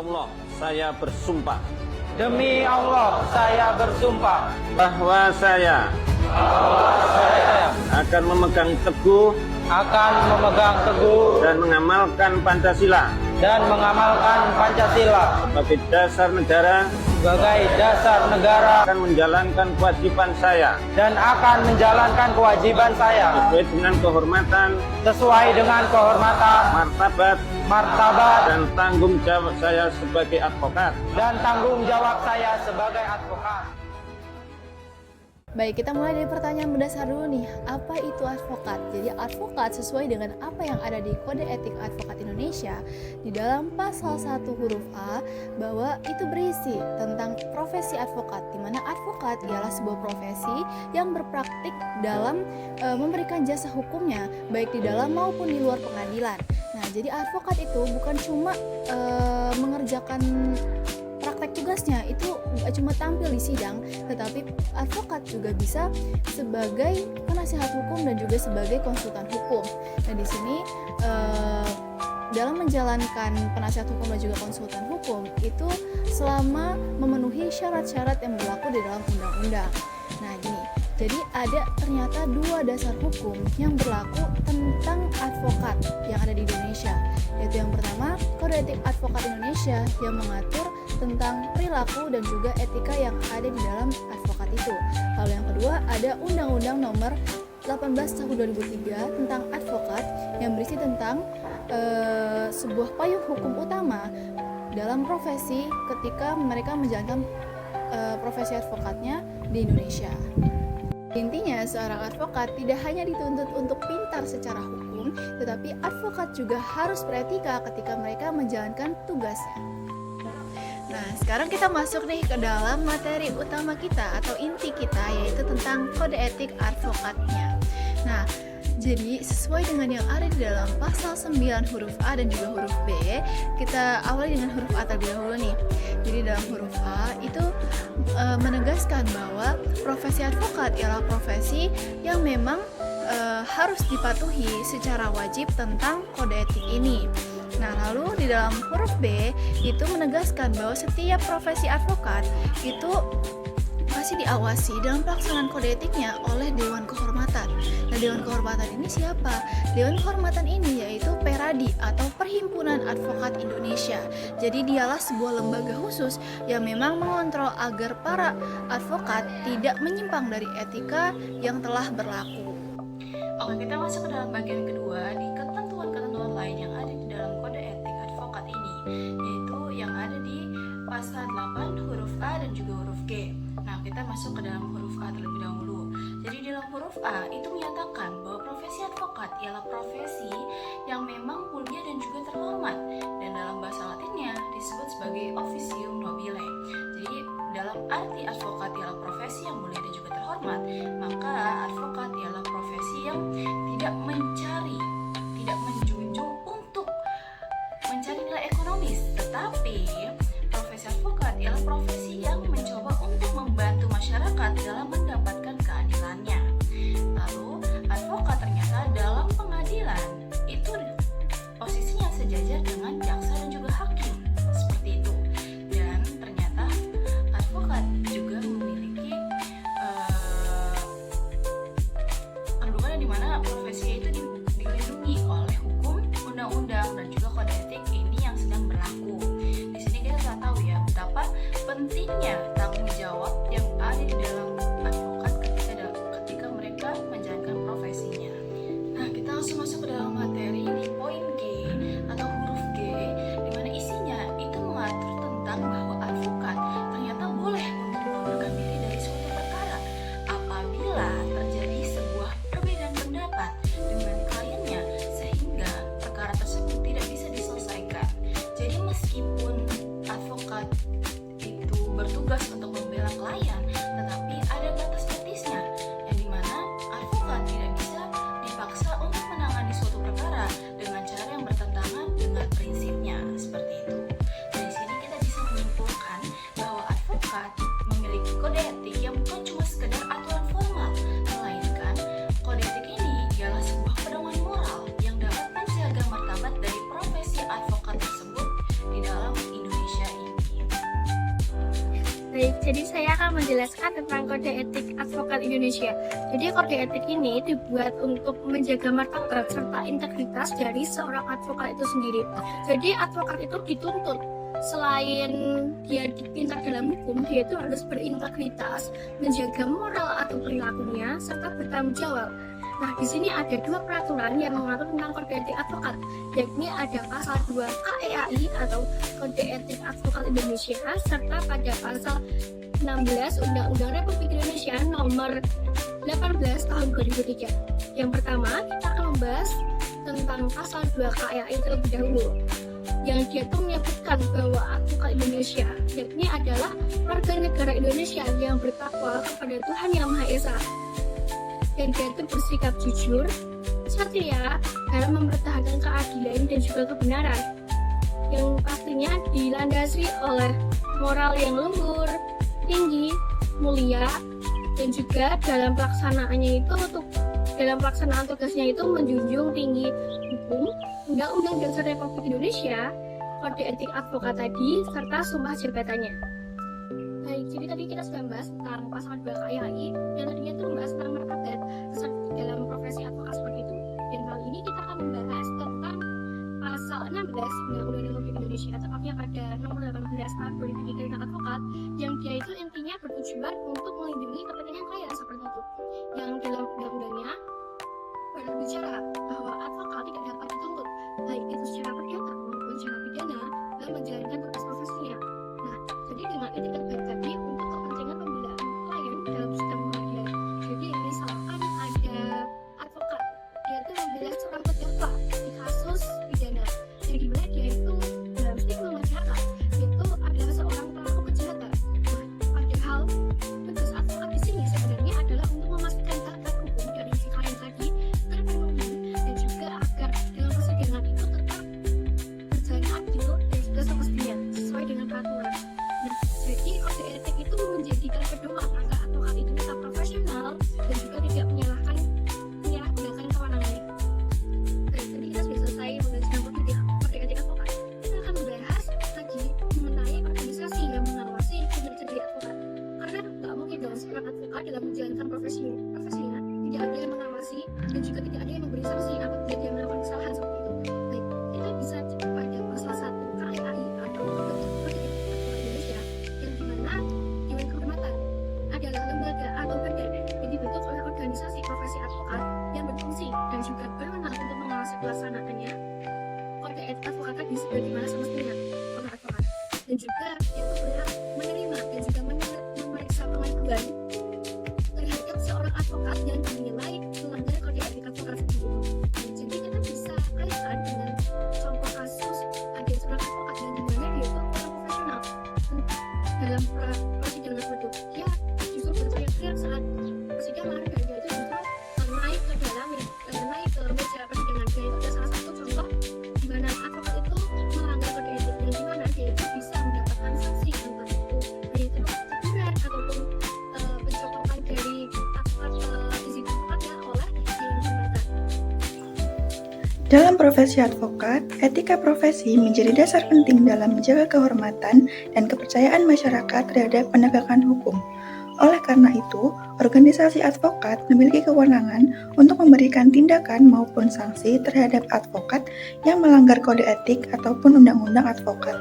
Allah, saya bersumpah Demi Allah, saya bersumpah bahwa saya akan memegang teguh akan memegang teguh dan mengamalkan Pancasila dan mengamalkan Pancasila sebagai dasar negara, sebagai dasar negara akan menjalankan kewajiban saya dan akan menjalankan kewajiban saya sesuai dengan kehormatan, martabat, dan tanggung jawab saya sebagai advokat. Baik, kita mulai dari pertanyaan mendasar dulu nih. Apa itu advokat? Jadi advokat sesuai dengan apa yang ada di Kode Etik Advokat Indonesia di dalam pasal 1 huruf A, bahwa itu berisi tentang profesi advokat, di mana advokat ialah sebuah profesi yang berpraktik dalam memberikan jasa hukumnya baik di dalam maupun di luar pengadilan. Nah, jadi advokat itu bukan cuma mengerjakan praktek tugasnya, itu gak cuma tampil di sidang, tetapi advokat juga bisa sebagai penasihat hukum dan juga sebagai konsultan hukum. Nah, di sini dalam menjalankan penasihat hukum dan juga konsultan hukum itu selama memenuhi syarat-syarat yang berlaku di dalam undang-undang. Nah, gini. Jadi ada ternyata 2 dasar hukum yang berlaku tentang advokat yang ada di Indonesia. Yaitu yang pertama, Kode Etik Advokat Indonesia yang mengatur tentang perilaku dan juga etika yang ada di dalam advokat itu. Lalu yang kedua, ada Undang-Undang Nomor 18 Tahun 2003 tentang advokat yang berisi tentang sebuah payung hukum utama dalam profesi ketika mereka menjalankan profesi advokatnya di Indonesia. Intinya, seorang advokat tidak hanya dituntut untuk pintar secara hukum, tetapi advokat juga harus beretika ketika mereka menjalankan tugasnya. Nah, sekarang kita masuk nih ke dalam materi utama kita atau inti kita, yaitu tentang kode etik advokatnya. Nah, jadi sesuai dengan yang ada di dalam pasal 9 huruf A dan juga huruf B, kita awali dengan huruf A terlebih dahulu nih. Jadi dalam huruf A itu menegaskan bahwa profesi advokat ialah profesi yang memang harus dipatuhi secara wajib tentang kode etik ini. Nah, lalu di dalam huruf B itu menegaskan bahwa setiap profesi advokat itu masih diawasi dalam pelaksanaan kode etiknya oleh Dewan Kehormatan. Nah, Dewan Kehormatan ini siapa? Dewan Kehormatan ini yaitu Peradi atau Perhimpunan Advokat Indonesia. Jadi dialah sebuah lembaga khusus yang memang mengontrol agar para advokat tidak menyimpang dari etika yang telah berlaku. Oke, kita masuk ke dalam bagian kedua di ketentuan-ketentuan lain yang ada di dalam kode etik advokat ini, yaitu yang ada di pasal 8 huruf A dan juga huruf G. Nah, kita masuk ke dalam huruf A terlebih dahulu. Jadi dalam huruf A itu menyatakan bahwa profesi advokat ialah profesi yang memang mulia dan juga terhormat, dan dalam bahasa Latinnya disebut sebagai officium nobile. Jadi dalam arti advokat ialah profesi yang mulia dan juga terhormat, maka advokat ialah profesi yang tidak menjunjung untuk mencari nilai ekonomis, tetapi profesi advokat ialah profesi yang mencoba untuk membantu masyarakat dalam mendapatkan keadilannya. Lalu, advokat ternyata dalam pengadilan itu posisinya sejajar dengan jaksa dan juga hakim, seperti itu. Dan ternyata advokat juga memiliki kedudukan di mana profesinya itu dilindungi oleh hukum, undang-undang, dan juga kode etik ini yang sedang berlaku. Di sini kita sudah tahu ya betapa pentingnya tanggung jawab yang ada di dalam advokat ketika mereka menjalankan profesinya. Nah, kita langsung masuk ke dalam materi di poin G atau huruf G, di mana isinya itu mengatur tentang bahwa advokat ternyata boleh untuk mengundurkan diri dari suatu perkara apabila terjadi sebuah perbedaan pendapat dengan kliennya sehingga perkara tersebut tidak bisa diselesaikan. Jadi meskipun advokat itu bertugas untuk membela klien, tetapi ada batas-batasnya, yang dimana advokat tidak bisa dipaksa untuk menangani suatu perkara dengan cara yang bertentangan dengan prinsipnya, seperti itu. Dari sini kita bisa menyimpulkan bahwa advokat memiliki kode etik yang bukan cuma sekedar aturan formal, melainkan kode etik ini ialah sebuah pedoman moral yang dapat menjaga martabat dari profesi advokat tersebut di dalam Indonesia Baik, jadi saya akan menjelaskan tentang kode etik advokat Indonesia. Jadi kode etik ini dibuat untuk menjaga martabat serta integritas dari seorang advokat itu sendiri. Jadi advokat itu dituntut selain dia pintar dalam hukum, dia itu harus berintegritas, menjaga moral atau perilakunya, serta bertanggung jawab. Nah, di sini ada dua peraturan yang mengatur tentang kode etik advokat, yakni ada pasal 2 KEAI atau Kode Etik Advokat Indonesia, serta pada pasal 16 Undang-Undang Republik Indonesia nomor 18 tahun 2003. Yang pertama, kita akan membahas tentang pasal 2 KEAI terlebih dahulu, yang dia itu menyebutkan bahwa advokat Indonesia yakni adalah warga negara Indonesia yang bertakwa kepada Tuhan Yang Maha Esa, dan dia itu bersikap jujur, satria dalam mempertahankan keadilan dan juga kebenaran, yang pastinya dilandasi oleh moral yang luhur, tinggi, mulia, dan juga dalam pelaksanaannya itu dalam pelaksanaan tugasnya itu menjunjung tinggi hukum, undang-undang dasar Republik Indonesia, kode etik advokat tadi, serta sumpah jabatannya. Baik, jadi tadi kita sudah membahas tentang pasal 2 KEAI, yang tadinya itu membahas tentang martabat dalam profesi advokat seperti itu. Dan kali ini kita akan membahas tentang pasal 16 Undang-Undang Republik Indonesia, tepatnya pada nomor 18 tahun 2003 tentang advokat, yang dia itu intinya bertujuan untuk melindungi kepentingan rakyat seperti itu. Yang dalam undang-undangnya berbicara bahwa advokat tidak dapat dituntut baik itu secara perdata maupun secara pidana dalam menjalankan tugas profesinya. Nah, jadi dengan etikat baik tadi untuk kepentingan pembelaan klien dalam sistem pengadilan. Jadi misalkan ada advokat, dia itu membela seorang terdakwa di kasus pidana, yang dimana dia itu dalam stigma masyarakat itu adalah seorang pelaku kejahatan. Nah, padahal tugas advokat di sini sebenarnya adalah untuk memastikan hak hukum dari si klien tadi terpenuhi, dan juga agar dalam persidangan itu tetap berjalan adil dan juga semestinya sesuai dengan peraturan. Nah, jadi kode etik itu menjadikan pedoman agar advokat itu tetap profesional dan juga tidak menyalahgunakan kewenangannya. Baik, tadi kita sudah selesai menjelaskan kode etik advokat. Kita akan membahas lagi mengenai organisasi yang mengawasi kinerja dari advokat. Karena nggak mungkin dong seorang advokat dalam menjalankan profesinya tidak ada yang mengawasi dan juga tidak ada yang memberi sanksi apabila dia melakukan kesalahan seperti itu. Baik, kita bisa cek pada pasal 1 KEAI atau Kode Etik Advokat Indonesia, yang dimana Dewan Kehormatan adalah lembaga atau badan yang dibentuk oleh organisasi profesi advokat yang berfungsi dan juga berwenang untuk mengawasi pelaksanaannya kode etik advokat tadi sebagaimana semestinya oleh advokat, dan juga itu berhak menerima dan juga memeriksa pengaduan terhadap seorang advokat yang dinilai melanggar kode etik advokat tersebut. Jadi kita bisa kaitkan dengan contoh kasus ada seorang advokat yang dimana dia itu kurang profesional dalam persidangan tersebut. Dia justru berteriak-teriak saat persidangan, dan dia itu justru naik ke meja persidangan. Dia itu adalah salah satu contoh di mana advokat itu melanggar kode etik, dan di mana dia itu bisa mendapatkan sanksi entah itu teguran ataupun pencopotan dari izin advokatnya oleh Dewan Kehormatan. Dalam profesi advokat, etika profesi menjadi dasar penting dalam menjaga kehormatan dan kepercayaan masyarakat terhadap penegakan hukum. Oleh karena itu, organisasi advokat memiliki kewenangan untuk memberikan tindakan maupun sanksi terhadap advokat yang melanggar kode etik ataupun undang-undang advokat.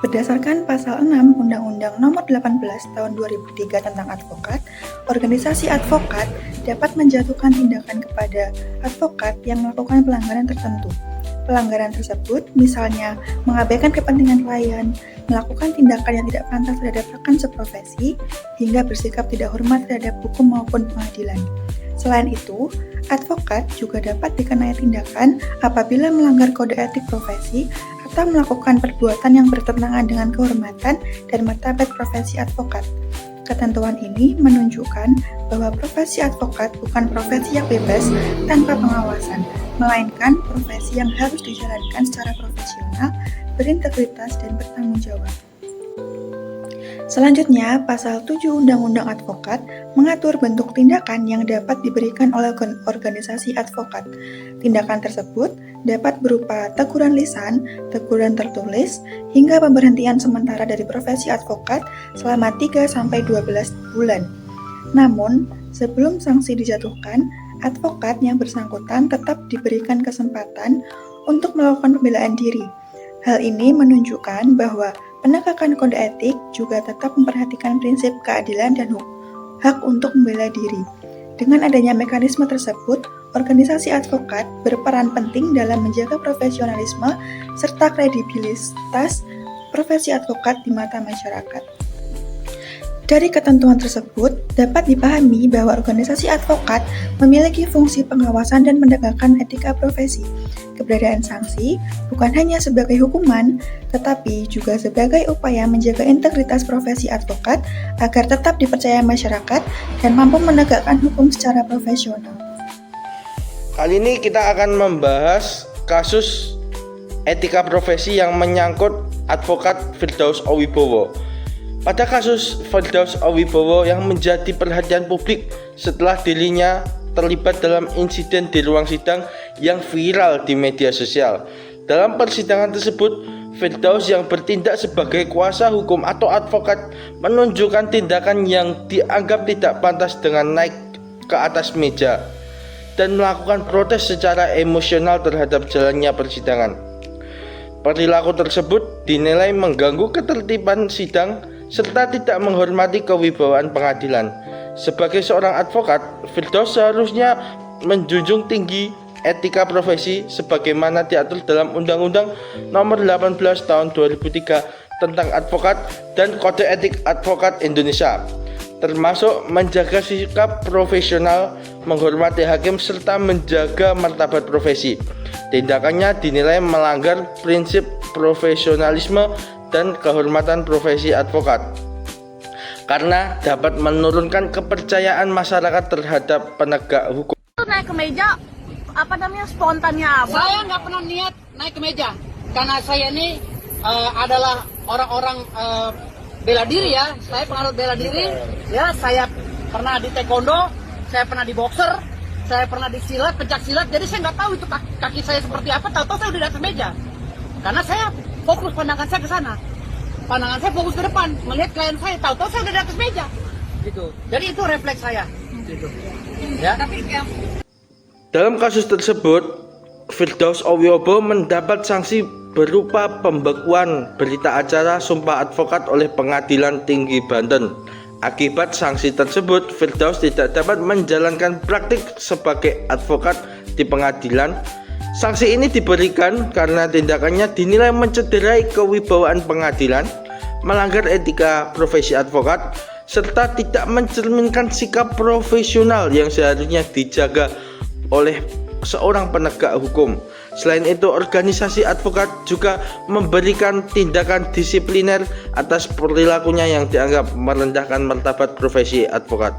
Berdasarkan pasal 6 Undang-Undang Nomor 18 Tahun 2003 tentang advokat, organisasi advokat dapat menjatuhkan tindakan kepada advokat yang melakukan pelanggaran tertentu. Pelanggaran tersebut misalnya mengabaikan kepentingan klien, melakukan tindakan yang tidak pantas terhadap rekan seprofesi, hingga bersikap tidak hormat terhadap hukum maupun pengadilan. Selain itu, advokat juga dapat dikenai tindakan apabila melanggar kode etik profesi atau melakukan perbuatan yang bertentangan dengan kehormatan dan martabat profesi advokat. Ketentuan ini menunjukkan bahwa profesi advokat bukan profesi yang bebas tanpa pengawasan, melainkan profesi yang harus dijalankan secara profesional, berintegritas, dan bertanggung jawab. Selanjutnya, pasal 7 Undang-Undang Advokat mengatur bentuk tindakan yang dapat diberikan oleh organisasi advokat. Tindakan tersebut dapat berupa teguran lisan, teguran tertulis, hingga pemberhentian sementara dari profesi advokat selama 3-12 bulan. Namun, sebelum sanksi dijatuhkan, advokat yang bersangkutan tetap diberikan kesempatan untuk melakukan pembelaan diri. Hal ini menunjukkan bahwa penegakan kode etik juga tetap memperhatikan prinsip keadilan dan hak untuk membela diri. Dengan adanya mekanisme tersebut, organisasi advokat berperan penting dalam menjaga profesionalisme serta kredibilitas profesi advokat di mata masyarakat. Dari ketentuan tersebut, dapat dipahami bahwa organisasi advokat memiliki fungsi pengawasan dan menegakkan etika profesi. Keberadaan sanksi bukan hanya sebagai hukuman, tetapi juga sebagai upaya menjaga integritas profesi advokat agar tetap dipercaya masyarakat dan mampu menegakkan hukum secara profesional. Kali ini kita akan membahas kasus etika profesi yang menyangkut advokat Firdaus Owibowo. Pada kasus Firdaus Owibowo yang menjadi perhatian publik setelah dirinya terlibat dalam insiden di ruang sidang yang viral di media sosial. Dalam persidangan tersebut, Firdaus yang bertindak sebagai kuasa hukum atau advokat menunjukkan tindakan yang dianggap tidak pantas dengan naik ke atas meja dan melakukan protes secara emosional terhadap jalannya persidangan. Perilaku tersebut dinilai mengganggu ketertiban sidang serta tidak menghormati kewibawaan pengadilan. Sebagai seorang advokat, Firdaus seharusnya menjunjung tinggi etika profesi sebagaimana diatur dalam Undang-Undang Nomor 18 Tahun 2003 tentang advokat dan Kode Etik Advokat Indonesia, termasuk menjaga sikap profesional, menghormati hakim serta menjaga martabat profesi. Tindakannya dinilai melanggar prinsip profesionalisme dan kehormatan profesi advokat karena dapat menurunkan kepercayaan masyarakat terhadap penegak hukum. Naik ke meja, spontannya apa? Saya nggak pernah niat naik ke meja karena saya ini adalah orang-orang bela diri ya. Saya penganut bela diri ya. Saya pernah di taekwondo, saya pernah di boxer, saya pernah di silat, pencak silat. Jadi saya nggak tahu itu kaki saya seperti apa. Tahu-tahu saya udah di atas meja karena saya fokus pandangan saya ke sana. Pandangan saya fokus ke depan, melihat klien saya, tahu-tahu saya udah di atas meja. Gitu. Jadi itu refleks saya. Gitu. Ya. Dalam kasus tersebut, Firdaus Owibowo mendapat sanksi berupa pembekuan berita acara Sumpah Advokat oleh Pengadilan Tinggi Banten. Akibat sanksi tersebut, Firdaus tidak dapat menjalankan praktik sebagai advokat di pengadilan. Sanksi ini diberikan karena tindakannya dinilai mencederai kewibawaan pengadilan, melanggar etika profesi advokat, serta tidak mencerminkan sikap profesional yang seharusnya dijaga oleh seorang penegak hukum. Selain itu, organisasi advokat juga memberikan tindakan disipliner atas perilakunya yang dianggap merendahkan martabat profesi advokat.